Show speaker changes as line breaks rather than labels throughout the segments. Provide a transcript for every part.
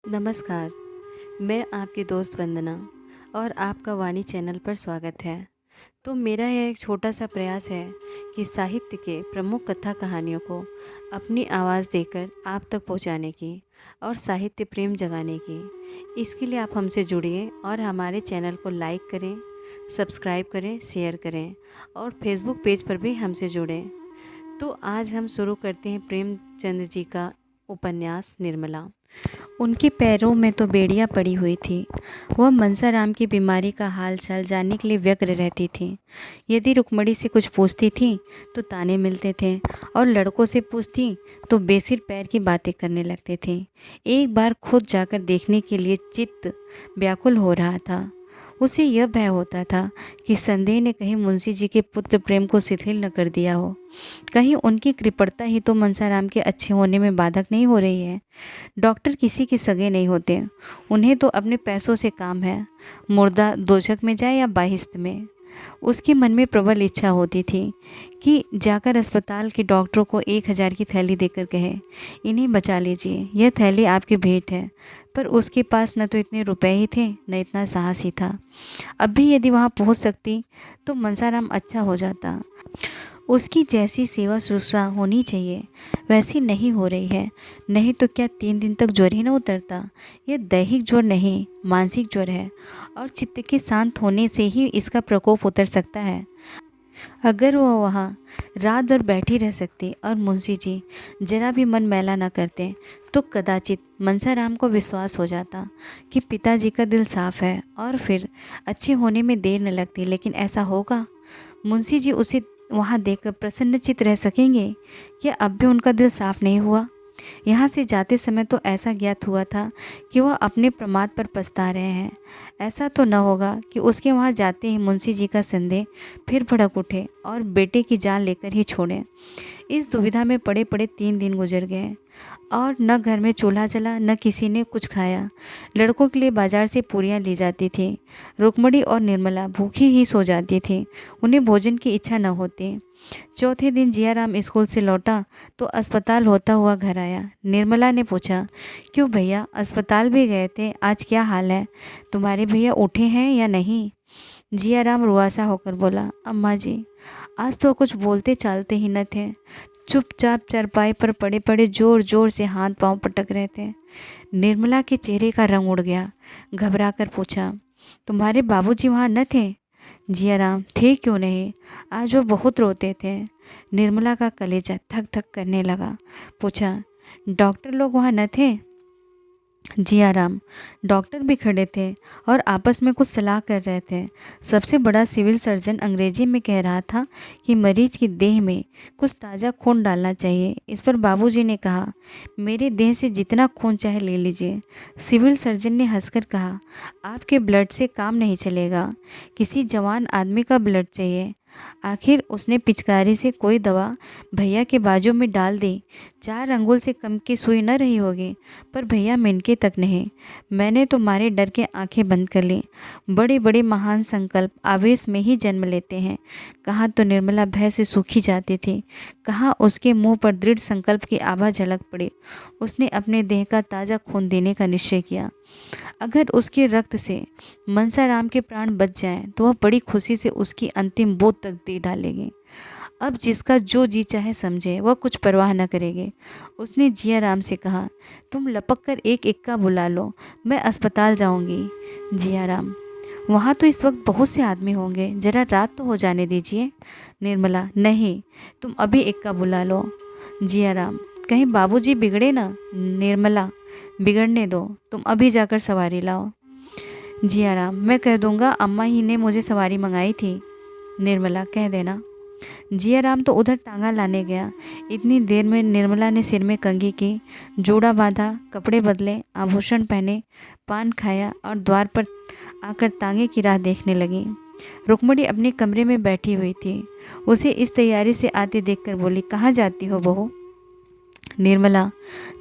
नमस्कार, मैं आपकी दोस्त वंदना और आपका वाणी चैनल पर स्वागत है। तो मेरा यह एक छोटा सा प्रयास है कि साहित्य के प्रमुख कथा कहानियों को अपनी आवाज़ देकर आप तक पहुंचाने की और साहित्य प्रेम जगाने की। इसके लिए आप हमसे जुड़िए और हमारे चैनल को लाइक करें, सब्सक्राइब करें, शेयर करें और फेसबुक पेज पर भी हमसे जुड़ें। तो आज हम शुरू करते हैं प्रेमचंद जी का उपन्यास निर्मला। उनके पैरों में तो बेड़ियां पड़ी हुई थी। वह मनसाराम की बीमारी का हाल चाल जानने के लिए व्यग्र रहती थी। यदि रुक्मणी से कुछ पूछती थी तो ताने मिलते थे और लड़कों से पूछती तो बेसिर पैर की बातें करने लगते थे। एक बार खुद जाकर देखने के लिए चित्त व्याकुल हो रहा था। उसे यह भय होता था कि संदेह ने कहीं मुंशी जी के पुत्र प्रेम को शिथिल न कर दिया हो। कहीं उनकी कृपणता ही तो मनसाराम के अच्छे होने में बाधक नहीं हो रही है। डॉक्टर किसी के सगे नहीं होते, उन्हें तो अपने पैसों से काम है। मुर्दा दोजख में जाए या बाहिश्त में। उसके मन में प्रबल इच्छा होती थी कि जाकर अस्पताल के डॉक्टरों को 1000 की थैली देकर कहे, इन्हें बचा लीजिए, यह थैली आपकी भेंट है। पर उसके पास न तो इतने रुपए ही थे न इतना साहस ही था। अब भी यदि वहाँ पहुँच सकती तो मनसाराम अच्छा हो जाता। उसकी जैसी सेवा शुश्रूषा होनी चाहिए वैसी नहीं हो रही है। नहीं तो क्या 3 दिन तक ज्वर ही न उतरता। यह दैहिक ज्वर नहीं, मानसिक ज्वर है और चित्त के शांत होने से ही इसका प्रकोप उतर सकता है। अगर वह वहाँ रात भर बैठी रह सकती और मुंशी जी जरा भी मन मैला न करते तो कदाचित मनसाराम को विश्वास हो जाता कि पिताजी का दिल साफ है और फिर अच्छे होने में देर न लगती। लेकिन ऐसा होगा? मुंशी जी उसे वहाँ देखकर प्रसन्नचित्त रह सकेंगे? क्या अब भी उनका दिल साफ नहीं हुआ? यहाँ से जाते समय तो ऐसा ज्ञात हुआ था कि वह अपने प्रमाद पर पछता रहे हैं। ऐसा तो न होगा कि उसके वहाँ जाते ही मुंशी जी का संदेह फिर भड़क उठे और बेटे की जान लेकर ही छोड़ें। इस दुविधा में पड़े पड़े 3 दिन गुजर गए और न घर में चूल्हा जला न किसी ने कुछ खाया। लड़कों के लिए बाजार से पूरियां ली जाती थी। रुक्मणी और निर्मला भूखी ही सो जाती थी, उन्हें भोजन की इच्छा न होती। चौथे दिन जियाराम स्कूल से लौटा तो अस्पताल होता हुआ घर आया। निर्मला ने पूछा, क्यों भैया अस्पताल भी गए थे, आज क्या हाल है? तुम्हारे भैया उठे हैं या नहीं? जियाराम रुआसा होकर बोला, अम्मा जी आज तो कुछ बोलते चालते ही न थे। चुपचाप चारपाई पर पड़े पड़े जोर जोर से हाथ पांव पटक रहे थे। निर्मला के चेहरे का रंग उड़ गया। घबरा कर पूछा, तुम्हारे बाबूजी वहाँ न थे? जियाराम, थे क्यों नहीं, आज वो बहुत रोते थे। निर्मला का कलेजा थक थक करने लगा। पूछा, डॉक्टर लोग वहाँ न थे? जियाराम, डॉक्टर भी खड़े थे और आपस में कुछ सलाह कर रहे थे। सबसे बड़ा सिविल सर्जन अंग्रेजी में कह रहा था कि मरीज की देह में कुछ ताज़ा खून डालना चाहिए। इस पर बाबूजी ने कहा, मेरे देह से जितना खून चाहे ले लीजिए। सिविल सर्जन ने हंसकर कहा, आपके ब्लड से काम नहीं चलेगा, किसी जवान आदमी का ब्लड चाहिए। आखिर उसने पिचकारी से कोई दवा भैया के बाजू में डाल दी। 4 अंगुल से कम की सुई न रही होगी, पर भैया मिनके तक नहीं। मैंने तो मारे डर के आंखें बंद कर ली। बड़े बड़े महान संकल्प आवेश में ही जन्म लेते हैं। कहाँ तो निर्मला भय से सूखी जाती थी, कहाँ उसके मुंह पर दृढ़ संकल्प की आभा झलक पड़ी। उसने अपने देह का ताज़ा खून देने का निश्चय किया। अगर उसके रक्त से मनसाराम के प्राण बच जाएं तो वह बड़ी खुशी से उसकी अंतिम बोध तक दे डालेगी। अब जिसका जो जी चाहे समझे, वह कुछ परवाह न करेंगे। उसने जियाराम से कहा, तुम लपक कर एक इक्का बुला लो, मैं अस्पताल जाऊंगी। जियाराम, वहाँ तो इस वक्त बहुत से आदमी होंगे, जरा रात तो हो जाने दीजिए। निर्मला, नहीं, तुम अभी इक्का बुला लो। जियाराम, कहीं बाबूजी बिगड़े ना। निर्मला, बिगड़ने दो, तुम अभी जाकर सवारी लाओ। जियाराम, मैं कह दूंगा अम्मा ही ने मुझे सवारी मंगाई थी। निर्मला, कह देना। जियाराम तो उधर तांगा लाने गया। इतनी देर में निर्मला ने सिर में कंघी की, जोड़ा बांधा, कपड़े बदले, आभूषण पहने, पान खाया और द्वार पर आकर तांगे की राह देखने लगी। रुक्मणी अपने कमरे में बैठी हुई थी। उसे इस तैयारी से आते देखकर बोली, कहाँ जाती हो बहू? निर्मला,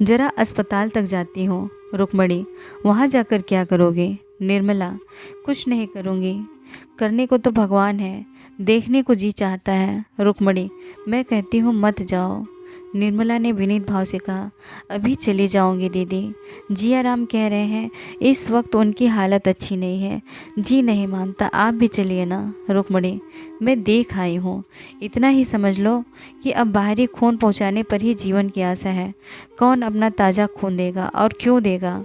जरा अस्पताल तक जाती हूँ। रुक्मणी, वहाँ जाकर क्या करोगे? निर्मला, कुछ नहीं करूँगी, करने को तो भगवान है, देखने को जी चाहता है। रुक्मणी, मैं कहती हूँ मत जाओ। निर्मला ने विनीत भाव से कहा, अभी चली जाऊंगी दीदी। जियाराम कह रहे हैं इस वक्त उनकी हालत अच्छी नहीं है। जी नहीं मानता, आप भी चलिए ना। रुक्मणी, मैं देख आई हूँ, इतना ही समझ लो कि अब बाहरी खून पहुँचाने पर ही जीवन की आशा है। कौन अपना ताज़ा खून देगा और क्यों देगा?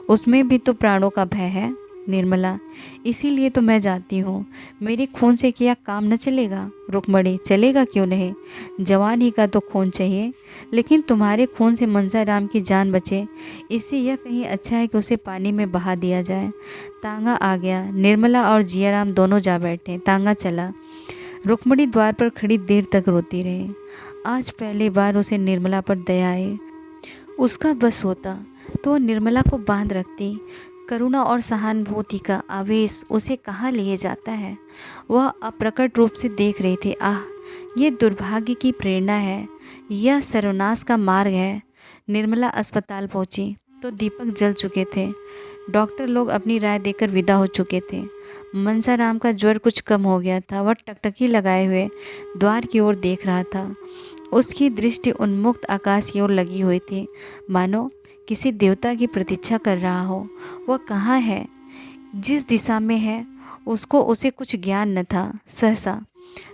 उसमें भी तो प्राणों का भय है। निर्मला, इसीलिए तो मैं जाती हूँ। मेरे खून से क्या काम न चलेगा? रुक्मणी, चलेगा क्यों नहीं, जवान ही का तो खून चाहिए। लेकिन तुम्हारे खून से मनसा राम की जान बचे, इससे यह कहीं अच्छा है कि उसे पानी में बहा दिया जाए। तांगा आ गया। निर्मला और जियाराम दोनों जा बैठे। तांगा चला। रुक्मणी द्वार पर खड़ी देर तक रोती रही। आज पहली बार उसे निर्मला पर दया आई। उसका बस होता तो वह निर्मला को बांध रखती। करुणा और सहानुभूति का आवेश उसे कहाँ लिए जाता है, वह अप्रकट रूप से देख रही थी। आह, ये दुर्भाग्य की प्रेरणा है, यह सर्वनाश का मार्ग है। निर्मला अस्पताल पहुंची तो दीपक जल चुके थे। डॉक्टर लोग अपनी राय देकर विदा हो चुके थे। मनसा राम का ज्वर कुछ कम हो गया था। वह टकटकी लगाए हुए द्वार की ओर देख रहा था। उसकी दृष्टि उन्मुक्त आकाश की ओर लगी हुई थी, मानो किसी देवता की प्रतीक्षा कर रहा हो। वह कहाँ है, जिस दिशा में है, उसे कुछ ज्ञान न था। सहसा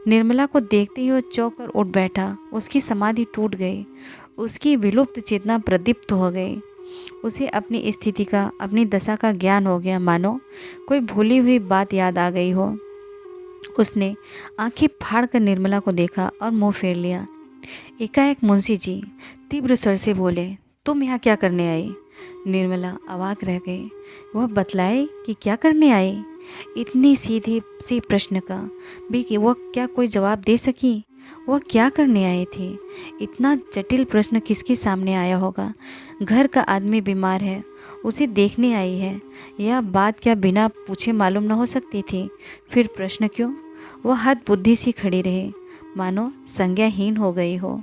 निर्मला को देखते ही वह चौंक कर उठ बैठा। उसकी समाधि टूट गई। उसकी विलुप्त चेतना प्रदीप्त हो गई। उसे अपनी स्थिति का, अपनी दशा का ज्ञान हो गया, मानो कोई भूली हुई बात याद आ गई हो। उसने आंखें फाड़कर निर्मला को देखा और मुंह फेर लिया। एकाएक मुंशी जी तीव्र स्वर से बोले, तुम यहाँ क्या करने आई? निर्मला अवाक रह गई। वह बतलाए कि क्या करने आई? इतनी सीधे सी प्रश्न का भी कि वह क्या कोई जवाब दे सकी? वह क्या करने आई थी? इतना जटिल प्रश्न किसके सामने आया होगा? घर का आदमी बीमार है, उसे देखने आई है। यह बात क्या बिना पूछे मालूम न हो सकती थी? फिर प्रश्न क्यों? वह हद बुद्धि सी खड़ी रही, मानो संज्ञाहीन हो गई हो।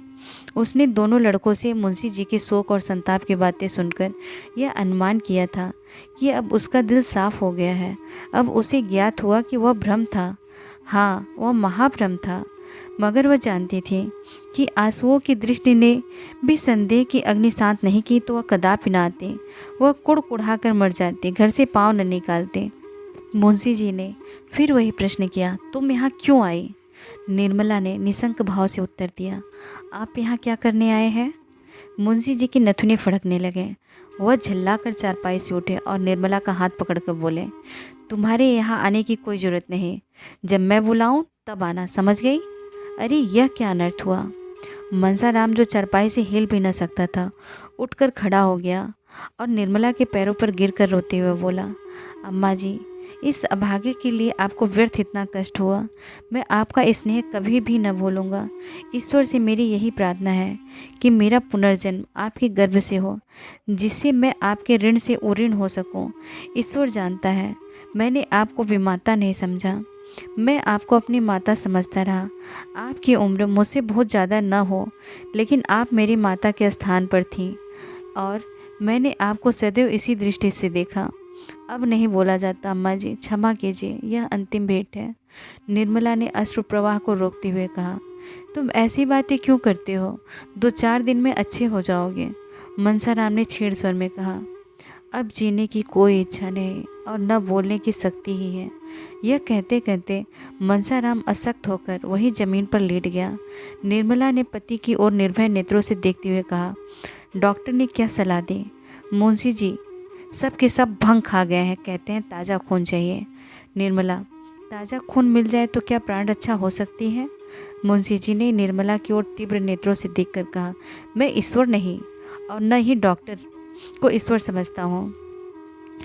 उसने दोनों लड़कों से मुंशी जी के शोक और संताप की बातें सुनकर यह अनुमान किया था कि अब उसका दिल साफ हो गया है। अब उसे ज्ञात हुआ कि वह भ्रम था। हाँ, वह महाभ्रम था। मगर वह जानती थी कि आंसुओं की दृष्टि ने भी संदेह की अग्नि शांत नहीं की तो वह कदापि न आती। वह कुड़कुड़ा कर मर जाती, घर से पाँव न निकालते। मुंशी जी ने फिर वही प्रश्न किया, तुम यहाँ क्यों आई? निर्मला ने निशंक भाव से उत्तर दिया, आप यहाँ क्या करने आए हैं? मुंशी जी की नथुने फड़कने लगे। वह झल्लाकर चारपाई से उठे और निर्मला का हाथ पकड़कर बोले, तुम्हारे यहाँ आने की कोई ज़रूरत नहीं। जब मैं बुलाऊं तब आना, समझ गई? अरे यह क्या अनर्थ हुआ? मनसा राम, जो चारपाई से हिल भी न सकता था, उठकर खड़ा हो गया और निर्मला के पैरों पर गिरकर रोते हुए बोला, अम्मा जी, इस अभागे के लिए आपको व्यर्थ इतना कष्ट हुआ। मैं आपका स्नेह कभी भी न भूलूंगा। ईश्वर से मेरी यही प्रार्थना है कि मेरा पुनर्जन्म आपके गर्भ से हो, जिससे मैं आपके ऋण से उऋण हो सकूं। ईश्वर जानता है, मैंने आपको विमाता नहीं समझा, मैं आपको अपनी माता समझता रहा। आपकी उम्र मुझसे बहुत ज़्यादा न हो, लेकिन आप मेरी माता के स्थान पर थीं और मैंने आपको सदैव इसी दृष्टि से देखा। अब नहीं बोला जाता अम्मा जी, क्षमा कीजिए, यह अंतिम भेंट है। निर्मला ने अश्रु प्रवाह को रोकते हुए कहा, तुम ऐसी बातें क्यों करते हो? 2-4 दिन में अच्छे हो जाओगे। मनसा राम ने छेड़ स्वर में कहा, अब जीने की कोई इच्छा नहीं और न बोलने की शक्ति ही है। यह कहते कहते मनसा राम अशक्त होकर वही जमीन पर लेट गया। निर्मला ने पति की ओर निर्भय नेत्रों से देखते हुए कहा, डॉक्टर ने क्या सलाह दी? मुंशी जी सब के सब भंग खा गए हैं, कहते हैं ताज़ा खून चाहिए। निर्मला, ताज़ा खून मिल जाए तो क्या प्राण रक्षा हो सकती है? मुंशी जी ने निर्मला की ओर तीव्र नेत्रों से देखकर कहा, मैं ईश्वर नहीं और न ही डॉक्टर को ईश्वर समझता हूँ।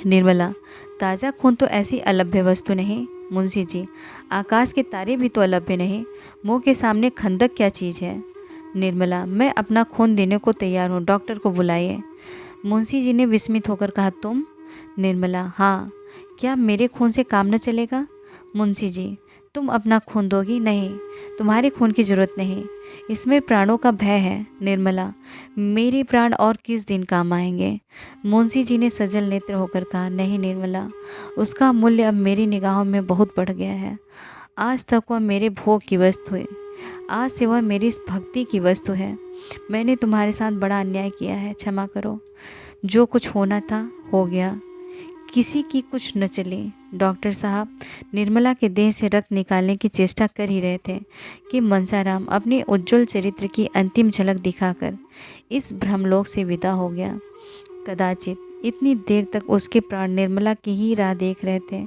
निर्मला, ताज़ा खून तो ऐसी अलभ्य वस्तु नहीं। मुंशी जी, आकाश के तारे भी तो अलभ्य नहीं। मुँह के सामने खंदक क्या चीज़ है? निर्मला, मैं अपना खून देने को तैयार हूँ, डॉक्टर को बुलाइए। मुंशी जी ने विस्मित होकर कहा, तुम? निर्मला, हाँ, क्या मेरे खून से काम न चलेगा? मुंशी जी, तुम अपना खून दोगी? नहीं, तुम्हारे खून की जरूरत नहीं, इसमें प्राणों का भय है। निर्मला, मेरे प्राण और किस दिन काम आएंगे? मुंशी जी ने सजल नेत्र होकर कहा, नहीं निर्मला, उसका मूल्य अब मेरी निगाहों में बहुत बढ़ गया है। आज तक वह मेरे भोग की वस्तु है, आज से वह मेरी भक्ति की वस्तु है। मैंने तुम्हारे साथ बड़ा अन्याय किया है, क्षमा करो। जो कुछ होना था हो गया, किसी की कुछ न चली। डॉक्टर साहब निर्मला के देह से रक्त निकालने की चेष्टा कर ही रहे थे कि मनसाराम अपने उज्जवल चरित्र की अंतिम झलक दिखाकर इस ब्रह्मलोक से विदा हो गया। कदाचित इतनी देर तक उसके प्राण निर्मला की ही राह देख रहे थे।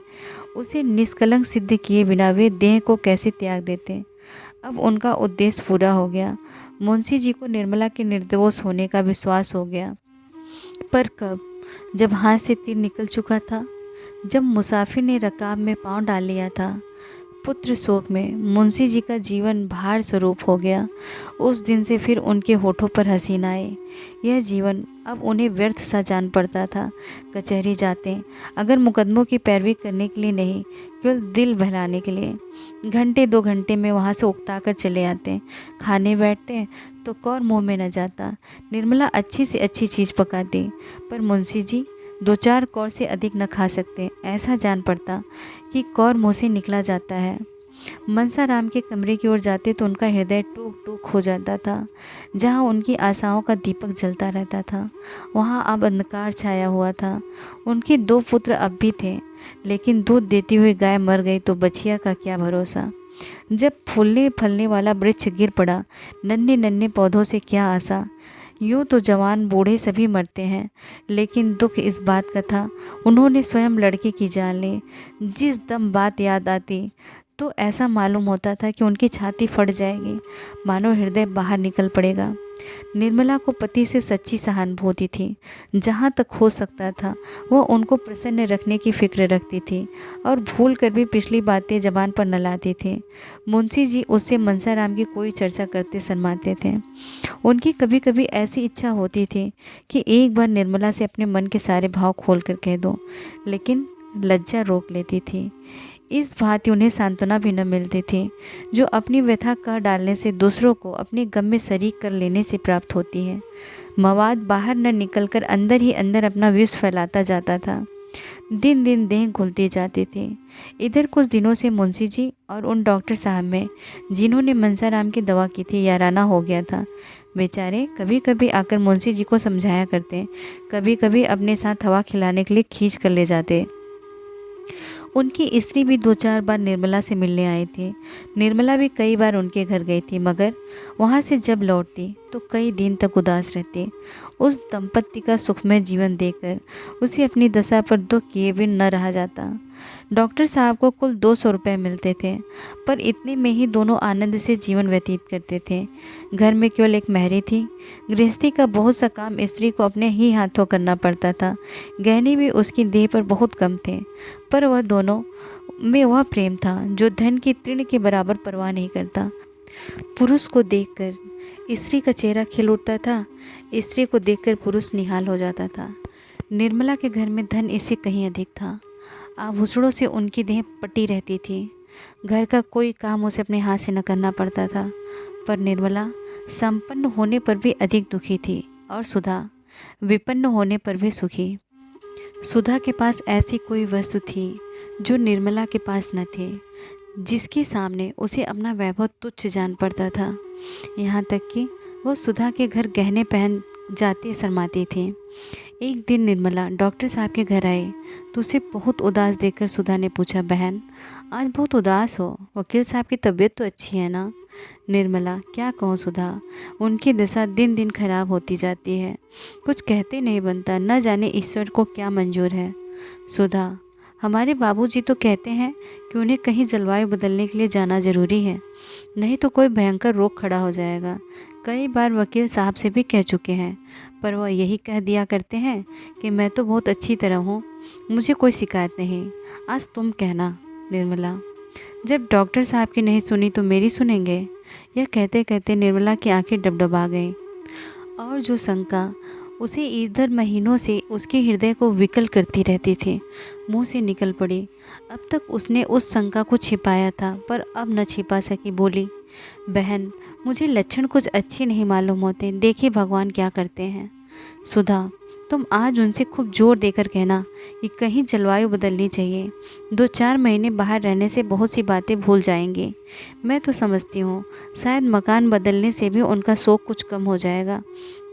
उसे निष्कलंक सिद्ध किए बिना वे देह को कैसे त्याग देते। अब उनका उद्देश्य पूरा हो गया। मुंशी जी को निर्मला के निर्दोष होने का विश्वास हो गया। पर कब? जब हाथ से तीर निकल चुका था, जब मुसाफिर ने रकाब में पांव डाल लिया था। पुत्र शोक में मुंशी जी का जीवन भार स्वरूप हो गया। उस दिन से फिर उनके होठों पर हंसी न आए। यह जीवन अब उन्हें व्यर्थ सा जान पड़ता था। कचहरी जाते, अगर मुकदमों की पैरवी करने के लिए नहीं, केवल दिल बहलाने के लिए, घंटे 2 घंटे में वहाँ से उकता कर चले आते। खाने बैठते तो कौर मुँह में न जाता। निर्मला अच्छी से अच्छी चीज़ पकाती, पर मुंशी जी 2-4 कौर से अधिक न खा सकते। ऐसा जान पड़ता कि कौर मुँह से निकला जाता है। मनसाराम के कमरे की ओर जाते तो उनका हृदय टूक टूक हो जाता था। जहाँ उनकी आशाओं का दीपक जलता रहता था, वहाँ अब अंधकार छाया हुआ था। उनके 2 पुत्र अब भी थे, लेकिन दूध देती हुई गाय मर गई तो बछिया का क्या भरोसा। जब फूलने फलने वाला वृक्ष गिर पड़ा, नन्हे नन्हे पौधों से क्या आशा। यूँ तो जवान बूढ़े सभी मरते हैं, लेकिन दुख इस बात का था उन्होंने स्वयं लड़के की जान ली। जिस दम बात याद आती तो ऐसा मालूम होता था कि उनकी छाती फट जाएगी, मानो हृदय बाहर निकल पड़ेगा। निर्मला को पति से सच्ची सहानुभूति थी। जहाँ तक हो सकता था वह उनको प्रसन्न रखने की फिक्र रखती थी और भूल कर भी पिछली बातें जबान पर न लाती थी। मुंशी जी उससे मनसाराम की कोई चर्चा करते शर्माते थे। उनकी कभी कभी ऐसी इच्छा होती थी कि एक बार निर्मला से अपने मन के सारे भाव खोल कर कह दो, लेकिन लज्जा रोक लेती थी। इस भांति उन्हें सांत्वना भी न मिलती थी, जो अपनी व्यथा कह डालने से दूसरों को अपने गम में शरीक कर लेने से प्राप्त होती है। मवाद बाहर न निकलकर अंदर ही अंदर अपना विष फैलाता जाता था। दिन दिन देह घुलती जाती थी। इधर कुछ दिनों से मुंशी जी और उन डॉक्टर साहब में, जिन्होंने मनसाराम की दवा की थी, याराना हो गया था। बेचारे कभी कभी आकर मुंशी जी को समझाया करते, कभी कभी अपने साथ हवा खिलाने के लिए खींच कर ले जाते। उनकी स्त्री भी 2-4 बार निर्मला से मिलने आई थी। निर्मला भी कई बार उनके घर गई थी, मगर वहाँ से जब लौटती तो कई दिन तक उदास रहती। उस दंपत्ति का सुखमय जीवन देखकर उसे अपनी दशा पर दुख किए बिन न रहा जाता। डॉक्टर साहब को कुल 200 रुपये मिलते थे, पर इतने में ही दोनों आनंद से जीवन व्यतीत करते थे। घर में केवल एक महरी थी। गृहस्थी का बहुत सा काम स्त्री को अपने ही हाथों करना पड़ता था। गहने भी उसकी देह पर बहुत कम थे, पर वह दोनों में वह प्रेम था जो धन की तृण के बराबर परवाह नहीं करता। पुरुष को देखकर स्त्री का चेहरा खिल उठता था, स्त्री को देखकर पुरुष निहाल हो जाता था। निर्मला के घर में धन इससे कहीं अधिक था। आभूषणों से उनकी देह पटी रहती थी। घर का कोई काम उसे अपने हाथ से न करना पड़ता था। पर निर्मला संपन्न होने पर भी अधिक दुखी थी और सुधा विपन्न होने पर भी सुखी। सुधा के पास ऐसी कोई वस्तु थी जो निर्मला के पास न थी, जिसके सामने उसे अपना वैभव तुच्छ जान पड़ता था। यहाँ तक कि वह सुधा के घर गहने पहन जाती शर्माती थी। एक दिन निर्मला डॉक्टर साहब के घर आई तो उसे बहुत उदास देखकर सुधा ने पूछा, बहन आज बहुत उदास हो, वकील साहब की तबीयत तो अच्छी है ना? निर्मला, क्या कहूँ सुधा, उनकी दशा दिन दिन खराब होती जाती है, कुछ कहते नहीं बनता, न जाने ईश्वर को क्या मंजूर है। सुधा, हमारे बाबूजी तो कहते हैं कि उन्हें कहीं जलवायु बदलने के लिए जाना ज़रूरी है, नहीं तो कोई भयंकर रोग खड़ा हो जाएगा। कई बार वकील साहब से भी कह चुके हैं, पर वह यही कह दिया करते हैं कि मैं तो बहुत अच्छी तरह हूँ, मुझे कोई शिकायत नहीं। आज तुम कहना। निर्मला, जब डॉक्टर साहब की नहीं सुनी तो मेरी सुनेंगे? यह कहते कहते निर्मला की आंखें डबडबा गईं और जो शंका उसे इधर महीनों से उसके हृदय को विकल करती रहती थी, मुंह से निकल पड़ी। अब तक उसने उस शंका को छिपाया था, पर अब न छिपा सकी। बोली, बहन मुझे लक्षण कुछ अच्छे नहीं मालूम होते, देखिए भगवान क्या करते हैं। सुधा, तुम आज उनसे खूब जोर देकर कहना कि कहीं जलवायु बदलनी चाहिए। 2-4 महीने बाहर रहने से बहुत सी बातें भूल जाएंगे। मैं तो समझती हूँ शायद मकान बदलने से भी उनका शौक कुछ कम हो जाएगा।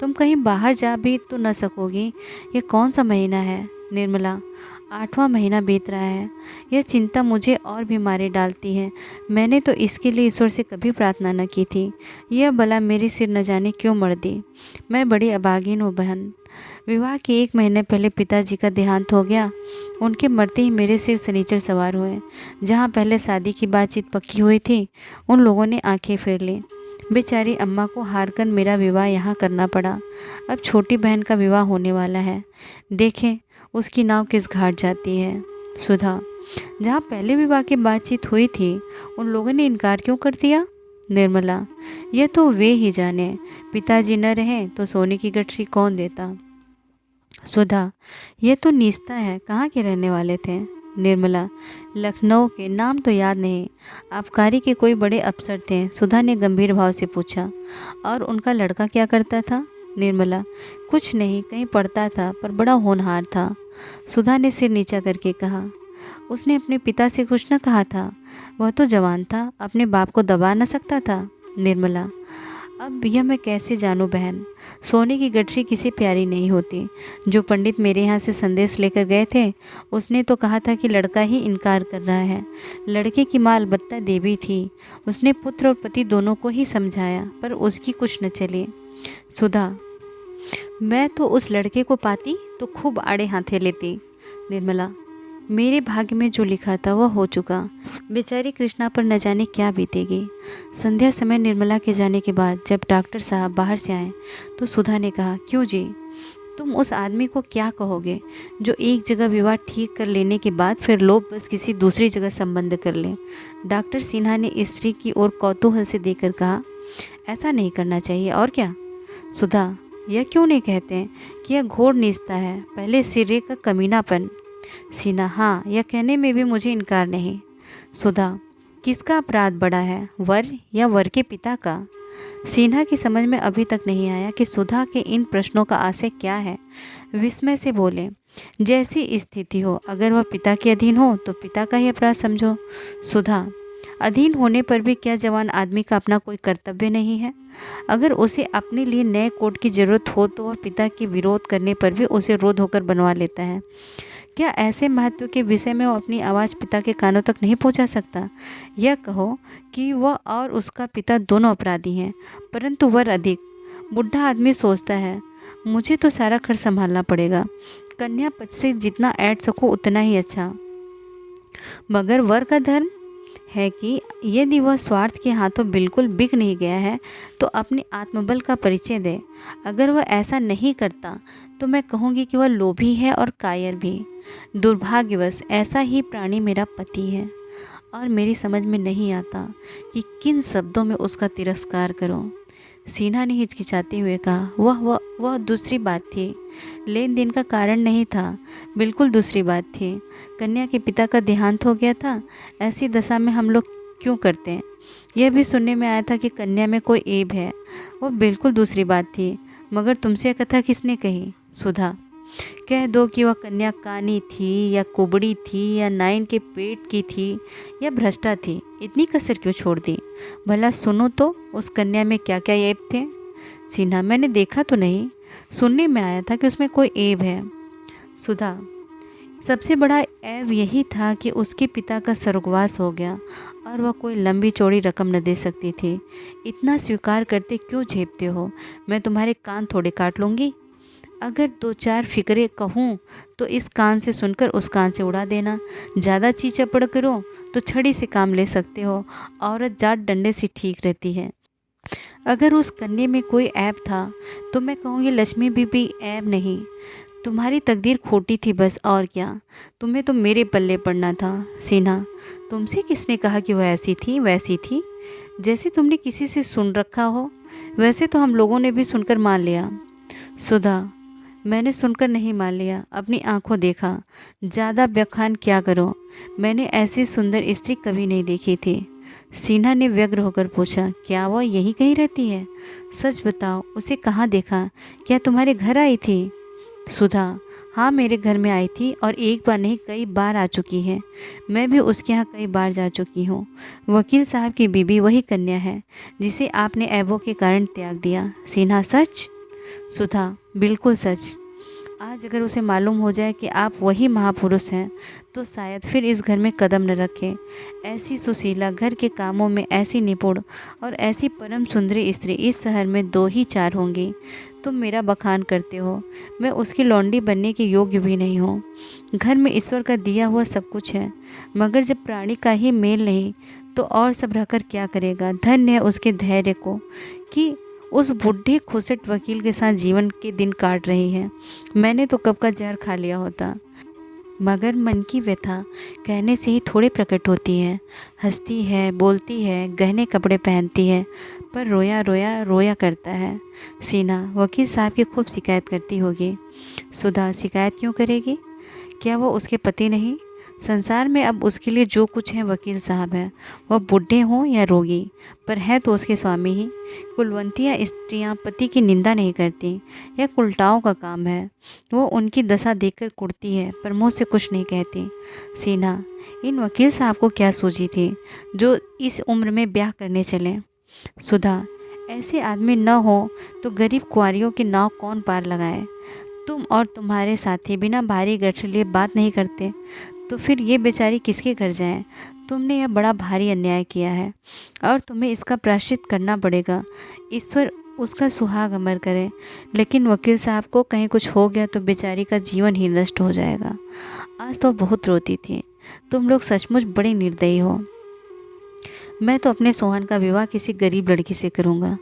तुम कहीं बाहर जा भी तो न सकोगी। ये कौन सा महीना है निर्मला? 8वां महीना बीत रहा है। यह चिंता मुझे और भी मारे डालती है। मैंने तो इसके लिए ईश्वर से कभी प्रार्थना न की थी। यह बला मेरी सिर न जाने क्यों मर दी। मैं बड़ी अभागिन हूँ बहन। विवाह के 1 महीने पहले पिताजी का देहांत हो गया। उनके मरते ही मेरे सिर शनिचर सवार हुए। जहाँ पहले शादी की बातचीत पक्की हुई थी, उन लोगों ने आंखें फेर ली। बेचारी अम्मा को हार कर मेरा विवाह यहाँ करना पड़ा। अब छोटी बहन का विवाह होने वाला है। देखें उसकी नाव किस घाट जाती है। सुधा, जहाँ पहले विवाह की बातचीत हुई थी, उन लोगों ने इनकार क्यों कर दिया? निर्मला, यह तो वे ही जाने। पिताजी न रहें तो सोने की गठरी कौन देता? सुधा, यह तो नीचता है। कहाँ के रहने वाले थे? निर्मला, लखनऊ के। नाम तो याद नहीं। आबकारी के कोई बड़े अफसर थे। सुधा ने गंभीर भाव से पूछा। और उनका लड़का क्या करता था? निर्मला, कुछ नहीं, कहीं पढ़ता था, पर बड़ा होनहार था। सुधा ने सिर नीचा करके कहा। उसने अपने पिता से कुछ न कहा था? वह तो जवान था, अपने बाप को दबा न सकता था। निर्मला, अब यह मैं कैसे जानूं बहन। सोने की गठरी किसी प्यारी नहीं होती। जो पंडित मेरे यहाँ से संदेश लेकर गए थे, उसने तो कहा था कि लड़का ही इनकार कर रहा है। लड़के की माँ अलबत्ता देवी थी। उसने पुत्र और पति दोनों को ही समझाया, पर उसकी कुछ न चली। सुधा, मैं तो उस लड़के को पाती तो खूब आड़े हाथे लेती। निर्मला, मेरे भाग्य में जो लिखा था वह हो चुका। बेचारी कृष्णा पर न जाने क्या बीतेगी। संध्या समय निर्मला के जाने के बाद जब डॉक्टर साहब बाहर से आए तो सुधा ने कहा, क्यों जी, तुम उस आदमी को क्या कहोगे जो एक जगह विवाह ठीक कर लेने के बाद फिर लोग बस किसी दूसरी जगह संबंध कर लें? डॉक्टर सिन्हा ने स्त्री की ओर कौतूहल से देखकर कहा, ऐसा नहीं करना चाहिए। और क्या? सुधा, यह क्यों नहीं कहते हैं कि यह घोर नीचता है, पहले सिरे का कमीनापन। सीना, हाँ, यह कहने में भी मुझे इनकार नहीं। सुधा, किसका अपराध बड़ा है, वर या वर के पिता का? सिन्हा की समझ में अभी तक नहीं आया कि सुधा के इन प्रश्नों का आशय क्या है। विस्मय से बोले, जैसी स्थिति हो, अगर वह पिता के अधीन हो तो पिता का ही अपराध समझो। सुधा, अधीन होने पर भी क्या जवान आदमी का अपना कोई कर्तव्य नहीं है? अगर उसे अपने लिए नए कोट की जरूरत हो तो वह पिता के विरोध करने पर भी उसे रोध होकर बनवा लेता है। क्या ऐसे महत्व के विषय में वो अपनी आवाज़ पिता के कानों तक नहीं पहुंचा सकता? यह कहो कि वह और उसका पिता दोनों अपराधी हैं, परंतु वर अधिक। बुढ़ा आदमी सोचता है, मुझे तो सारा खर्च संभालना पड़ेगा, कन्या पक्ष से जितना ऐड सको उतना ही अच्छा। मगर वर का धर्म है कि यदि वह स्वार्थ के हाथों बिल्कुल बिक नहीं गया है तो अपने आत्मबल का परिचय दे। अगर वह ऐसा नहीं करता तो मैं कहूँगी कि वह लोभी है और कायर भी। दुर्भाग्यवश ऐसा ही प्राणी मेरा पति है और मेरी समझ में नहीं आता कि किन शब्दों में उसका तिरस्कार करूं। सिन्हा ने हिचकिचाते हुए कहा, वह दूसरी बात थी। लेन देन का कारण नहीं था, बिल्कुल दूसरी बात थी। कन्या के पिता का देहांत हो गया था। ऐसी दशा में हम लोग क्यों करते हैं? यह भी सुनने में आया था कि कन्या में कोई ऐब है, वो बिल्कुल दूसरी बात थी। मगर तुमसे यह कथा किसने कही? सुधा, कह दो कि वह कन्या कानी थी या कुबड़ी थी या नाइन के पेट की थी या भ्रष्टा थी, इतनी कसर क्यों छोड़ दी? भला सुनो तो उस कन्या में क्या क्या ऐब थे? सिन्हा, मैंने देखा तो नहीं, सुनने में आया था कि उसमें कोई ऐब है। सुधा, सबसे बड़ा ऐब यही था कि उसके पिता का स्वर्गवास हो गया और वह कोई लंबी चौड़ी रकम न दे सकती थी। इतना स्वीकार करते क्यों झेपते हो? मैं तुम्हारे कान थोड़े काट लूँगी। अगर 2-4 फिक्रे कहूँ तो इस कान से सुनकर उस कान से उड़ा देना। ज़्यादा चीचपड़ करो तो छड़ी से काम ले सकते हो। औरत जाट डंडे से ठीक रहती है। अगर उस कन्या में कोई ऐब था तो मैं कहूँगी लक्ष्मी भी ऐब नहीं, तुम्हारी तकदीर खोटी थी बस, और क्या। तुम्हें तो मेरे पल्ले पड़ना था। सिन्हा, तुमसे किसने कहा कि वह ऐसी थी वैसी थी? जैसे तुमने किसी से सुन रखा हो वैसे तो हम लोगों ने भी सुनकर मान लिया। सुधा, मैंने सुनकर नहीं मान लिया, अपनी आंखों देखा। ज़्यादा बखान क्या करो, मैंने ऐसी सुंदर स्त्री कभी नहीं देखी थी। सिन्हा ने व्यग्र होकर पूछा, क्या वह यहीं कहीं रहती है? सच बताओ, उसे कहाँ देखा? क्या तुम्हारे घर आई थी? सुधा, हाँ मेरे घर में आई थी और एक बार नहीं कई बार आ चुकी है। मैं भी उसके यहाँ कई बार जा चुकी हूँ। वकील साहब की बीबी वही कन्या है जिसे आपने ऐबों के कारण त्याग दिया। सिन्हा, सच? सुधा, बिल्कुल सच। आज अगर उसे मालूम हो जाए कि आप वही महापुरुष हैं तो शायद फिर इस घर में कदम न रखे। ऐसी सुशीला, घर के कामों में ऐसी निपुण और ऐसी परम सुंदरी स्त्री इस शहर में 2 ही 4 होंगी। तुम मेरा बखान करते हो, मैं उसकी लौंडी बनने के योग्य भी नहीं हूँ। घर में ईश्वर का दिया हुआ सब कुछ है, मगर जब प्राणी का ही मेल नहीं तो और सब रहकर क्या करेगा। धन्य है उसके धैर्य को कि उस बुढ़े खुसट वकील के साथ जीवन के दिन काट रही है। मैंने तो कब का जहर खा लिया होता। मगर मन की व्यथा कहने से ही थोड़े प्रकट होती है। हंसती है, बोलती है, गहने कपड़े पहनती है, पर रोया रोया रोया करता है। सीना, वकील साहब की खूब शिकायत करती होगी। सुधा, शिकायत क्यों करेगी? क्या वो उसके पति नहीं? संसार में अब उसके लिए जो कुछ है वकील साहब है, वह बूढ़े हों या रोगी, पर है तो उसके स्वामी ही। कुलवंतियाँ स्त्रियाँ पति की निंदा नहीं करती, यह कुलटाओं का काम है। वो उनकी दशा देखकर कुड़ती है, पर मुँह से कुछ नहीं कहती। सीना, इन वकील साहब को क्या सूझी थी जो इस उम्र में ब्याह करने चले? सुधा, ऐसे आदमी न हो तो गरीब कुंवारियों की नाव कौन पार लगाए? तुम और तुम्हारे साथी बिना भारी गर्ज लिए बात नहीं करते तो फिर ये बेचारी किसके घर जाएं? तुमने यह बड़ा भारी अन्याय किया है और तुम्हें इसका प्रायश्चित करना पड़ेगा। ईश्वर उसका सुहाग अमर करे। लेकिन वकील साहब को कहीं कुछ हो गया तो बेचारी का जीवन ही नष्ट हो जाएगा। आज तो बहुत रोती थी। तुम लोग सचमुच बड़े निर्दयी हो। मैं तो अपने सोहन का विवाह किसी गरीब लड़की से करूँगा।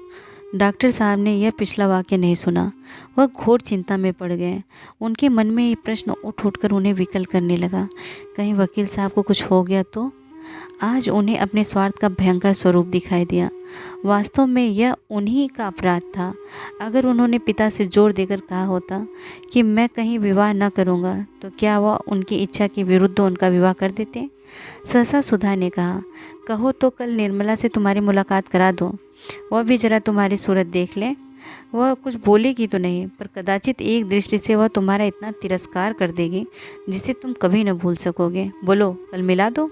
डॉक्टर साहब ने यह पिछला वाक्य नहीं सुना। वह घोर चिंता में पड़ गए। उनके मन में ये प्रश्न उठ उठकर उन्हें विकल करने लगा। कहीं वकील साहब को कुछ हो गया तो? आज उन्हें अपने स्वार्थ का भयंकर स्वरूप दिखाई दिया। वास्तव में यह उन्हीं का अपराध था। अगर उन्होंने पिता से जोर देकर कहा होता कि मैं कहीं विवाह न करूँगा, तो क्या वह उनकी इच्छा के विरुद्ध उनका विवाह कर देते? सहसा सुधा ने कहा, कहो तो कल निर्मला से तुम्हारी मुलाकात करा दो, वह भी जरा तुम्हारी सूरत देख ले। वह कुछ बोलेगी तो नहीं, पर कदाचित एक दृष्टि से वह तुम्हारा इतना तिरस्कार कर देगी जिसे तुम कभी न भूल सकोगे। बोलो, कल मिला दो,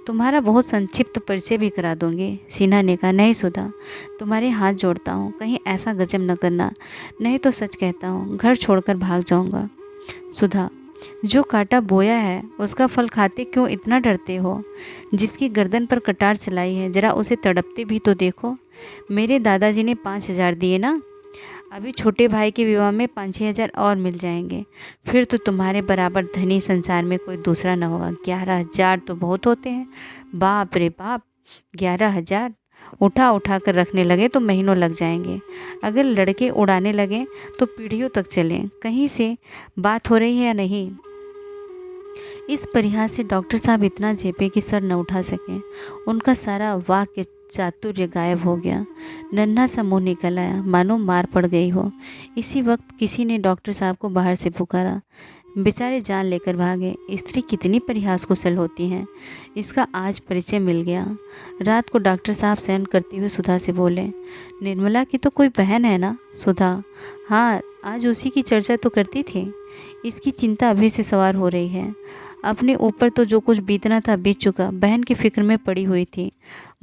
तुम्हारा बहुत संक्षिप्त परिचय भी करा दूंगी। सिन्हा ने कहा, नहीं सुधा, तुम्हारे हाथ जोड़ता हूँ, कहीं ऐसा गजब न करना, नहीं तो सच कहता हूँ घर छोड़कर भाग जाऊँगा। सुधा, जो कांटा बोया है उसका फल खाते क्यों इतना डरते हो? जिसकी गर्दन पर कटार चलाई है जरा उसे तड़पते भी तो देखो। मेरे दादाजी ने 5,000 दिए ना, अभी छोटे भाई के विवाह में 5-6 हज़ार और मिल जाएंगे, फिर तो तुम्हारे बराबर धनी संसार में कोई दूसरा न होगा। 11,000 तो बहुत होते हैं। बाप रे बाप, 11,000 उठा उठा कर रखने लगे तो महीनों लग जाएंगे। अगर लड़के उड़ाने लगे तो पीढ़ियों तक चलें। कहीं से बात हो रही है या नहीं? इस परिहास से डॉक्टर साहब इतना झेपे कि सर न उठा सके। उनका सारा वाक्य चातुर्य गायब हो गया। नन्हा सा मुँह निकल आया, मानो मार पड़ गई हो। इसी वक्त किसी ने डॉक्टर साहब को बाहर से पुकारा। बेचारे जान लेकर भागे। स्त्री कितनी परिहास कुशल होती हैं, इसका आज परिचय मिल गया। रात को डॉक्टर साहब शयन करते हुए सुधा से बोले, निर्मला की तो कोई बहन है ना? सुधा, हाँ, आज उसी की चर्चा तो करती थी। इसकी चिंता अभी से सवार हो रही है। अपने ऊपर तो जो कुछ बीतना था बीत चुका, बहन की फिक्र में पड़ी हुई थी।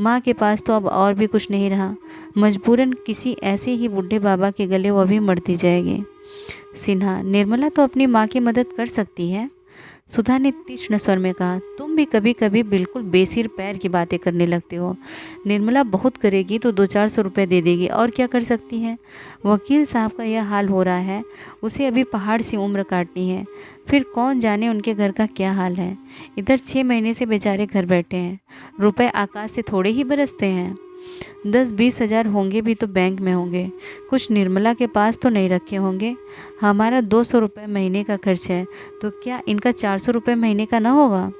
माँ के पास तो अब और भी कुछ नहीं रहा। मजबूरन किसी ऐसे ही बूढ़े बाबा के गले वह भी मरती जाएगी। सिन्हा, निर्मला तो अपनी माँ की मदद कर सकती है। सुधा ने तीक्ष्ण स्वर में कहा, तुम भी कभी कभी बिल्कुल बेसिर पैर की बातें करने लगते हो। निर्मला बहुत करेगी तो 200-400 रुपये दे देगी, और क्या कर सकती है? वकील साहब का यह हाल हो रहा है, उसे अभी पहाड़ सी उम्र काटनी है, फिर कौन जाने उनके घर का क्या हाल है। इधर 6 महीने से बेचारे घर बैठे हैं, रुपए आकाश से थोड़े ही बरसते हैं। 10-20 हज़ार होंगे भी तो बैंक में होंगे, कुछ निर्मला के पास तो नहीं रखे होंगे। हमारा 200 रुपये महीने का खर्च है, तो क्या इनका 400 रुपये महीने का ना होगा?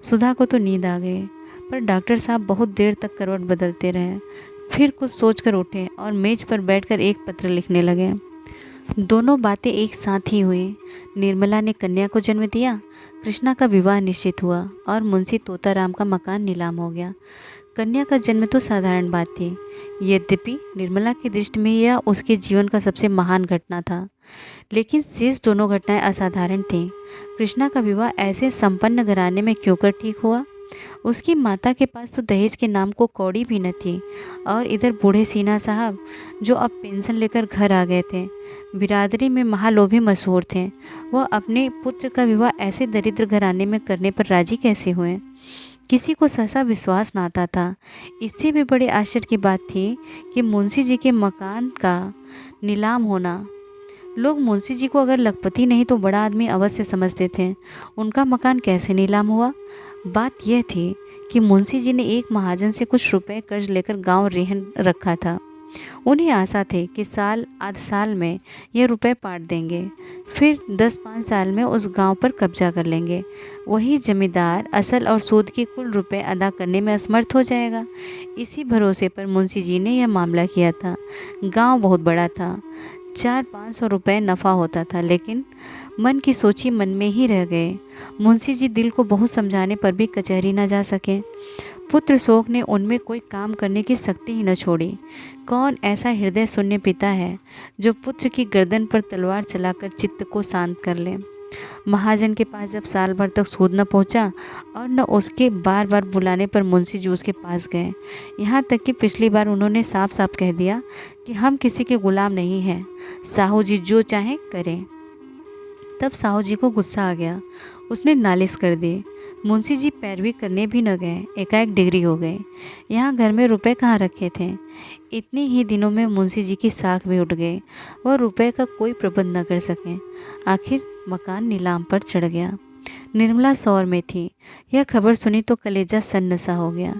सुधा को तो नींद आ गई, पर डॉक्टर साहब बहुत देर तक करवट बदलते रहे। फिर कुछ सोचकर उठे और मेज पर बैठकर एक पत्र लिखने लगे। दोनों बातें एक साथ ही हुई। निर्मला ने कन्या को जन्म दिया, कृष्णा का विवाह निश्चित हुआ और मुंशी तोताराम का मकान नीलाम हो गया। कन्या का जन्म तो साधारण बात थी, यद्यपि निर्मला की दृष्टि में यह उसके जीवन का सबसे महान घटना था। लेकिन शेष दोनों घटनाएं असाधारण थीं। कृष्णा का विवाह ऐसे संपन्न घराने में क्यों कर ठीक हुआ? उसकी माता के पास तो दहेज के नाम को कौड़ी भी न थी, और इधर बूढ़े सीना साहब जो अब पेंशन लेकर घर आ गए थे, बिरादरी में महालोभी मशहूर थे, वह अपने पुत्र का विवाह ऐसे दरिद्र घराने में करने पर राजी कैसे हुए? किसी को सहसा विश्वास न आता था। इससे भी बड़े आश्चर्य की बात थी कि मुंशी जी के मकान का नीलाम होना। लोग मुंशी जी को अगर लखपति नहीं तो बड़ा आदमी अवश्य समझते थे। उनका मकान कैसे नीलाम हुआ? बात यह थी कि मुंशी जी ने एक महाजन से कुछ रुपए कर्ज लेकर गांव रेहन रखा था। उन्हें आशा थी कि साल आध साल में ये रुपए पाट देंगे, फिर 10-5 साल में उस गांव पर कब्जा कर लेंगे। वही जमींदार असल और सूद की कुल रुपए अदा करने में असमर्थ हो जाएगा। इसी भरोसे पर मुंशी जी ने यह मामला किया था। गांव बहुत बड़ा था, 400-500 रुपये नफ़ा होता था, लेकिन मन की सोची मन में ही रह गए। मुंशी जी दिल को बहुत समझाने पर भी कचहरी न जा सके। पुत्र शोक ने उनमें कोई काम करने की शक्ति ही न छोड़ी। कौन ऐसा हृदय शून्य पिता है जो पुत्र की गर्दन पर तलवार चलाकर चित्त को शांत कर ले? महाजन के पास जब साल भर तक सूद न पहुंचा और न उसके बार बार बुलाने पर मुंशी जी उसके पास गए, यहाँ तक कि पिछली बार उन्होंने साफ साफ कह दिया कि हम किसी के गुलाम नहीं हैं, साहू जी जो चाहें करें। तब साहू जी को गुस्सा आ गया, उसने नालिश कर दी। मुंशी जी पैरवी करने भी न गए, एकाएक डिग्री हो गए। यहाँ घर में रुपए कहाँ रखे थे? इतने ही दिनों में मुंशी जी की साख भी उठ गई। वह रुपए का कोई प्रबंध न कर सके। आखिर मकान नीलाम पर चढ़ गया। निर्मला सौर में थी। यह खबर सुनी तो कलेजा सन्नसा हो गया।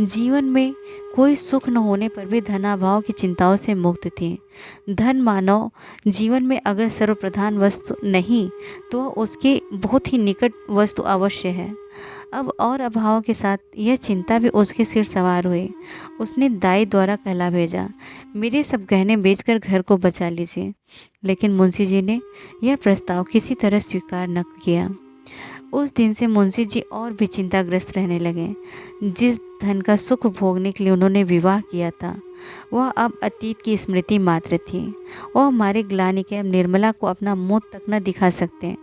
जीवन में कोई सुख न होने पर भी धनाभाव की चिंताओं से मुक्त थी। धन मानव जीवन में अगर सर्वप्रधान वस्तु नहीं तो उसके बहुत ही निकट वस्तु अवश्य है। अब और अभाव के साथ यह चिंता भी उसके सिर सवार हुई। उसने दाई द्वारा कहला भेजा, मेरे सब गहने बेचकर घर को बचा लीजिए। लेकिन मुंशी जी ने यह प्रस्ताव किसी तरह स्वीकार न किया। उस दिन से मुंशी जी और भी चिंताग्रस्त रहने लगे। जिस धन का सुख भोगने के लिए उन्होंने विवाह किया था वह अब अतीत की स्मृति मात्र थी। वह हमारे ग्लानि के अब निर्मला को अपना मुंह तक न दिखा सकते।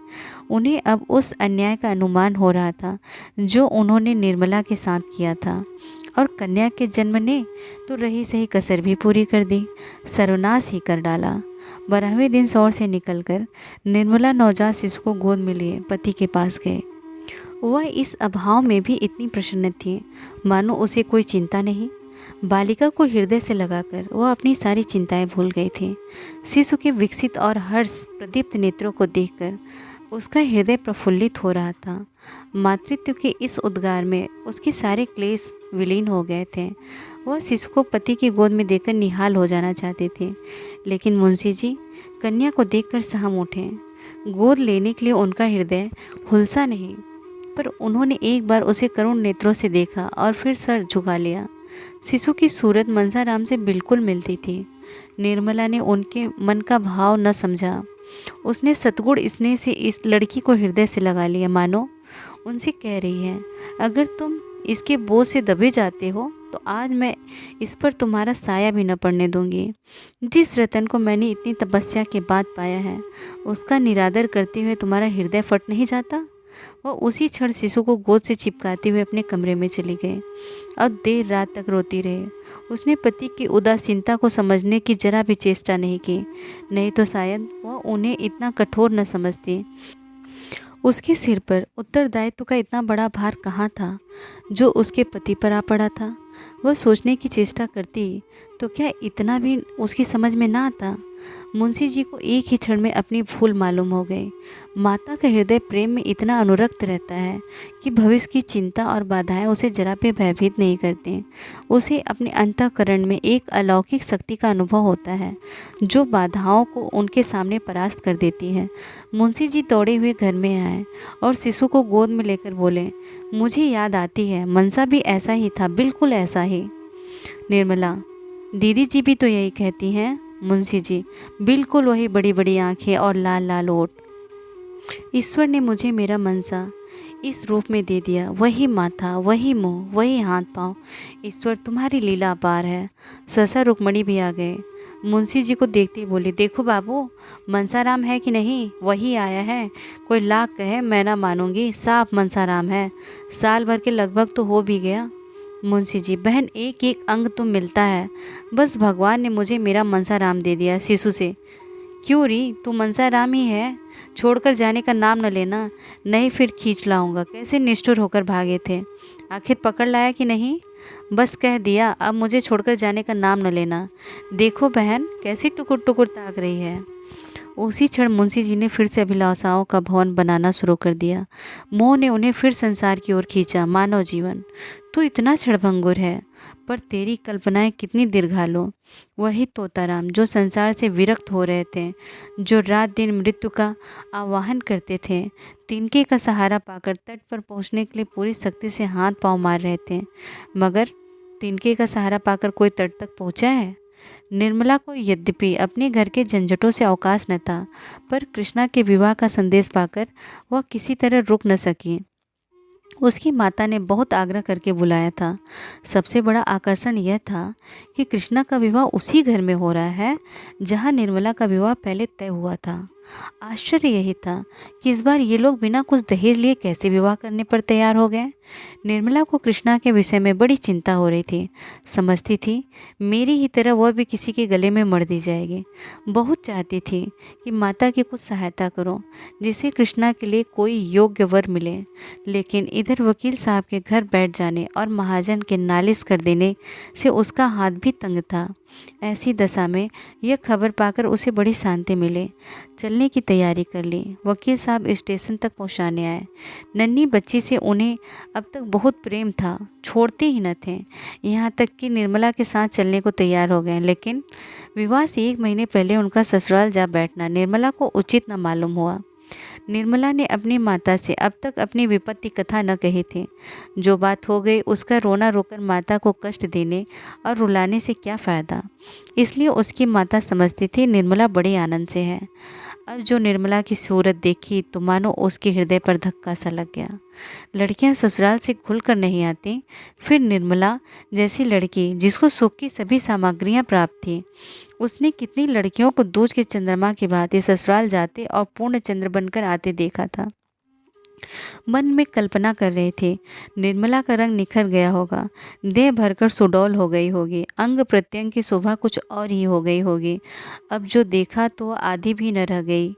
उन्हें अब उस अन्याय का अनुमान हो रहा था जो उन्होंने निर्मला के साथ किया था, और कन्या के जन्म ने तो रही सही कसर भी पूरी कर दी, सर्वनाश ही कर डाला। 12वें दिन सौर से निकलकर निर्मला नवजात शिशु को गोद में लिए पति के पास गए। वह इस अभाव में भी इतनी प्रसन्न थी मानो उसे कोई चिंता नहीं। बालिका को हृदय से लगाकर वह अपनी सारी चिंताएं भूल गई थी। शिशु के विकसित और हर्ष प्रदीप्त नेत्रों को देखकर उसका हृदय प्रफुल्लित हो रहा था। मातृत्व के इस उद्गार में उसके सारे क्लेश विलीन हो गए थे। वह शिशु को पति की गोद में देकर निहाल हो जाना चाहते थे, लेकिन मुंशी जी कन्या को देखकर सहम उठे। गोद लेने के लिए उनका हृदय हुलसा नहीं, पर उन्होंने एक बार उसे करुण नेत्रों से देखा और फिर सर झुका लिया। शिशु की सूरत मंसाराम से बिल्कुल मिलती थी। निर्मला ने उनके मन का भाव न समझा। उसने सतगुण स्नेह से इस लड़की को हृदय से लगा लिया, मानो उनसे कह रही है, अगर तुम इसके बोझ से दबे जाते हो तो आज मैं इस पर तुम्हारा साया भी न पड़ने दूंगी। जिस रतन को मैंने इतनी तपस्या के बाद पाया है उसका निरादर करते हुए तुम्हारा हृदय फट नहीं जाता? वह उसी क्षण शिशु को गोद से चिपकाते हुए अपने कमरे में चली गई और देर रात तक रोती रही। उसने पति की उदासीनता को समझने की जरा भी चेष्टा नहीं की, नहीं तो शायद वह उन्हें इतना कठोर न समझती। उसके सिर पर उत्तरदायित्व का इतना बड़ा भार कहाँ था जो उसके पति पर आ पड़ा था। वह सोचने की चेष्टा करती तो क्या इतना भी उसकी समझ में ना आता? मुंशी जी को एक ही क्षण में अपनी भूल मालूम हो गई। माता का हृदय प्रेम में इतना अनुरक्त रहता है कि भविष्य की चिंता और बाधाएं उसे जरा भी भयभीत नहीं करती। उसे अपने अंतःकरण में एक अलौकिक शक्ति का अनुभव होता है जो बाधाओं को उनके सामने परास्त कर देती है। मुंशी जी दौड़े हुए घर में आए और शिशु को गोद में लेकर बोले, मुझे याद आती है, मनसा भी ऐसा ही था, बिल्कुल ऐसा ही। निर्मला, दीदी जी भी तो यही कहती हैं। मुंशी जी, बिल्कुल वही बड़ी बड़ी आंखें और लाल लाल ओठ। ईश्वर ने मुझे मेरा मनसा इस रूप में दे दिया। वही माथा, वही मुंह, वही हाथ पांव। ईश्वर तुम्हारी लीला अपार है। सहसा रुक्मणी भी आ गए। मुंशी जी को देखते ही बोली, देखो बाबू, मनसाराम है कि नहीं? वही आया है। कोई लाख कहे मैं ना मानूंगी, साफ मनसाराम है। साल भर के लगभग तो हो भी गया। मुंशी जी, बहन एक एक अंग तो मिलता है। बस भगवान ने मुझे मेरा मनसाराम दे दिया शिशु से। क्यों री, तू मनसाराम ही है। छोड़कर जाने का नाम न लेना, नहीं फिर खींच लाऊंगा। कैसे निष्ठुर होकर भागे थे, आखिर पकड़ लाया कि नहीं? बस कह दिया, अब मुझे छोड़कर जाने का नाम न लेना। देखो बहन कैसी टुकुर टुकुर ताक रही है। उसी क्षण मुंशी जी ने फिर से अभिलाषाओं का भवन बनाना शुरू कर दिया। मोह ने उन्हें फिर संसार की ओर खींचा। मानव जीवन, तू इतना क्षणभंगुर है, पर तेरी कल्पनाएं कितनी दीर्घालु। वही तोताराम जो संसार से विरक्त हो रहे थे, जो रात दिन मृत्यु का आवाहन करते थे, तिनके का सहारा पाकर तट पर पहुंचने के लिए पूरी शक्ति से हाथ पांव मार रहे थे, मगर तिनके का सहारा पाकर कोई तट तक पहुंचा है? निर्मला को यद्यपि अपने घर के झंझटों से अवकाश न था, पर कृष्णा के विवाह का संदेश पाकर वह किसी तरह रुक न सकी। उसकी माता ने बहुत आग्रह करके बुलाया था। सबसे बड़ा आकर्षण यह था कि कृष्णा का विवाह उसी घर में हो रहा है जहां निर्मला का विवाह पहले तय हुआ था। आश्चर्य यही था कि इस बार ये लोग बिना कुछ दहेज लिए कैसे विवाह करने पर तैयार हो गए। निर्मला को कृष्णा के विषय में बड़ी चिंता हो रही थी। समझती थी मेरी ही तरह वह भी किसी के गले में मर दी जाएगी। बहुत चाहती थी कि माता की कुछ सहायता करो, जिससे कृष्णा के लिए कोई योग्य वर मिले। लेकिन इधर वकील साहब के घर बैठ जाने और महाजन के नालिश कर देने से उसका हाथ भी तंग था। ऐसी दशा में यह खबर पाकर उसे बड़ी शांति मिली। चलने की तैयारी कर ली। वकील साहब स्टेशन तक पहुंचाने आए। नन्ही बच्ची से उन्हें अब तक बहुत प्रेम था, छोड़ते ही न थे। यहाँ तक कि निर्मला के साथ चलने को तैयार हो गए। लेकिन विवाह से 1 महीने पहले उनका ससुराल जा बैठना निर्मला को उचित न मालूम हुआ। निर्मला ने अपनी माता से अब तक अपनी विपत्ति कथा न कही थी। जो बात हो गई उसका रोना रोकर माता को कष्ट देने और रुलाने से क्या फ़ायदा। इसलिए उसकी माता समझती थी निर्मला बड़े आनंद से है। अब जो निर्मला की सूरत देखी तो मानो उसके हृदय पर धक्का सा लग गया। लड़कियां ससुराल से खुलकर नहीं आती, फिर निर्मला जैसी लड़की जिसको सुख की सभी सामग्रियां प्राप्त थी, उसने कितनी लड़कियों को दूज के चंद्रमा की भांति ससुराल जाते और पूर्ण चंद्र बनकर आते देखा था। मन में कल्पना कर रहे थे निर्मला का रंग निखर गया होगा, देह भरकर सुडौल हो गई होगी, अंग प्रत्यंग की शोभा कुछ और ही हो गई होगी। अब जो देखा तो आधी भी न रह गई।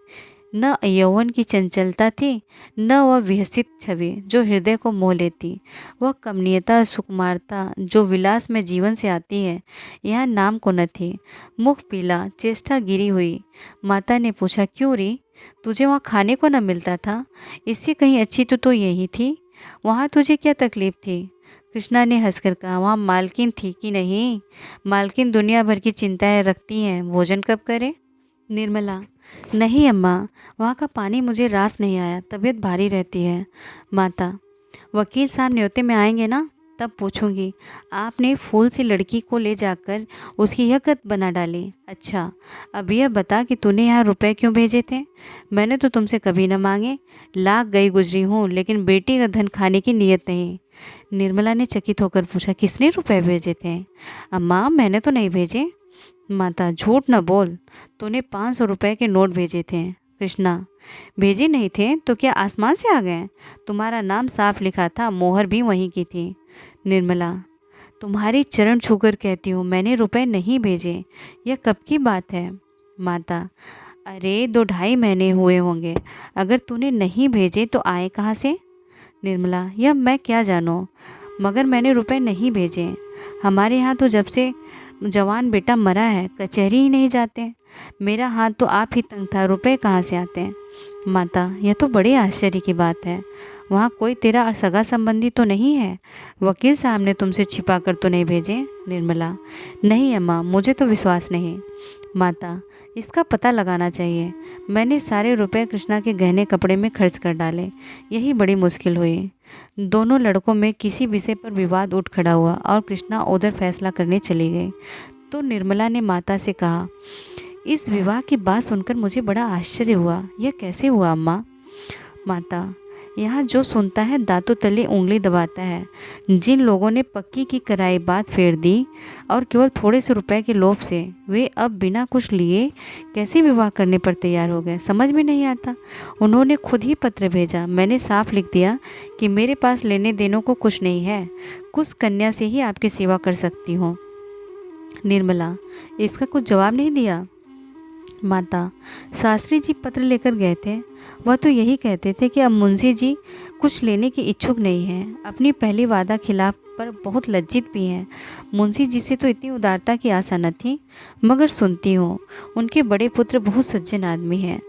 न यौवन की चंचलता थी, न वह विहसित छवि जो हृदय को मोह लेती। वह कमनीयता, सुकुमारता जो विलास में जीवन से आती है, यहाँ नाम को न थी। मुख पीला, चेष्टा गिरी हुई। माता ने पूछा, क्यों री, तुझे वहाँ खाने को न मिलता था? इससे कहीं अच्छी तो यही थी। वहाँ तुझे क्या तकलीफ थी? कृष्णा ने हंसकर कहा, वहाँ मालकिन थी कि नहीं? मालकिन दुनिया भर की चिंताएं रखती हैं, भोजन कब करे? निर्मला, नहीं अम्मा, वहाँ का पानी मुझे रास नहीं आया, तबीयत भारी रहती है। माता, वकील साहब न्योते में आएंगे ना, तब पूछूंगी। आपने फूल सी लड़की को ले जाकर उसकी यह गत बना डाली। अच्छा, अब यह बता कि तूने यहाँ रुपए क्यों भेजे थे? मैंने तो तुमसे कभी न मांगे। लाख गई गुजरी हूँ, लेकिन बेटी का धन खाने की नीयत नहीं। निर्मला ने चकित होकर पूछा, किसने रुपए भेजे थे? अम्मा, मैंने तो नहीं भेजे। माता, झूठ न बोल, तूने 500 रुपये के नोट भेजे थे। कृष्णा, भेजे नहीं थे तो क्या आसमान से आ गए? तुम्हारा नाम साफ लिखा था, मोहर भी वहीं की थी। निर्मला, तुम्हारी चरण छूकर कहती हूँ, मैंने रुपए नहीं भेजे। यह कब की बात है? माता, अरे 2-2.5 महीने हुए होंगे। अगर तूने नहीं भेजे तो आए कहाँ से? निर्मला, यह मैं क्या जानूँ, मगर मैंने रुपए नहीं भेजे। हमारे यहाँ तो जब से जवान बेटा मरा है कचहरी ही नहीं जाते। मेरा हाथ तो आप ही तंग था, रुपए कहाँ से आते हैं? माता, यह तो बड़े आश्चर्य की बात है। वहाँ कोई तेरा सगा संबंधी तो नहीं है? वकील साहब ने तुमसे छिपा कर तो नहीं भेजे? निर्मला, नहीं अम्मा, मुझे तो विश्वास नहीं। माता, इसका पता लगाना चाहिए। मैंने सारे रुपए कृष्णा के गहने कपड़े में खर्च कर डाले, यही बड़ी मुश्किल हुई। दोनों लड़कों में किसी विषय पर विवाद उठ खड़ा हुआ और कृष्णा उधर फैसला करने चली गई तो निर्मला ने माता से कहा, इस विवाह की बात सुनकर मुझे बड़ा आश्चर्य हुआ। यह कैसे हुआ अम्मा? माता, यहाँ जो सुनता है दांतों तले उंगली दबाता है। जिन लोगों ने पक्की की कराई बात फेर दी और केवल थोड़े से रुपए के लोभ से वे अब बिना कुछ लिए कैसे विवाह करने पर तैयार हो गए, समझ में नहीं आता। उन्होंने खुद ही पत्र भेजा। मैंने साफ लिख दिया कि मेरे पास लेने देनों को कुछ नहीं है, कुछ कन्या से ही आपकी सेवा कर सकती हूँ। निर्मला, इसका कुछ जवाब नहीं दिया। माता, शास्त्री जी पत्र लेकर गए थे। वह तो यही कहते थे कि अब मुंशी जी कुछ लेने की इच्छुक नहीं हैं। अपनी पहली वादा खिलाफ पर बहुत लज्जित भी हैं। मुंशी जी से तो इतनी उदारता की आशा न थी, मगर सुनती हूँ उनके बड़े पुत्र बहुत सज्जन आदमी हैं।